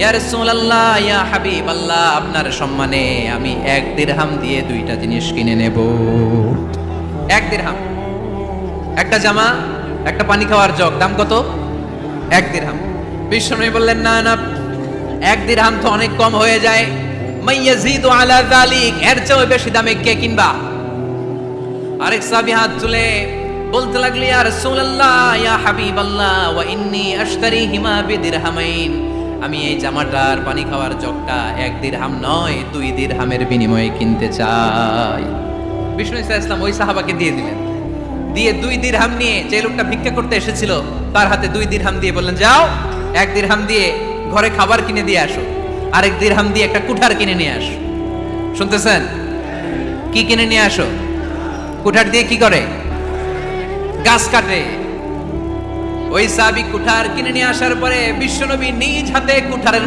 ইয়া রাসূলুল্লাহ, ইয়া হাবিবাল্লাহ, আপনার সম্মানে আমি 1 দিরহাম দিয়ে 2টা জিনিস কিনে নেব। 1 দিরহাম, একটা জামা, একটা পানি খাওয়ার জগ, দাম কত? 1 দিরহাম। বিশ্বনবী বললেন, না না, 1 দিরহাম তো অনেক কম হয়ে যায়। মাইয়াজিদু আলা যালিক, এর চেয়ে বেশি দামে কে কিনবা? আরেক সাহাবী হাত তুলে বলতে লাগলেন, ইয়া রাসূলুল্লাহ, ইয়া হাবিবাল্লাহ, ওয়া ইন্নী আশতারিহিমা বিদিরহামাইন, আমি এই জামাটার পানি খাওয়ার জগটা 1 দিরহাম নয় 2 দিরহামের বিনিময়ে কিনতে চাই। বিষ্ণু ইসলাম ওই সাহাবাকে দিয়ে দিলেন। দিয়ে 2 দিরহাম নিয়ে, যে লোকটা ভিক্ষা করতে এসেছিল তার হাতে 2 দিরহাম দিয়ে বললেন, যাও 1 দিরহাম দিয়ে ঘরে খাবার কিনে দিয়ে আসো, আরেক দিরহাম দিয়ে একটা কুঠার কিনে নিয়ে আসো। শুনতেছেন? কি কিনে নিয়ে আসো? কুঠার দিয়ে কি করে? গাছ কাটে। ওই সাহাবী কুঠার কিনে নিয়ে আসার পরে বিশ্বনবী নিজ হাতে কুঠারের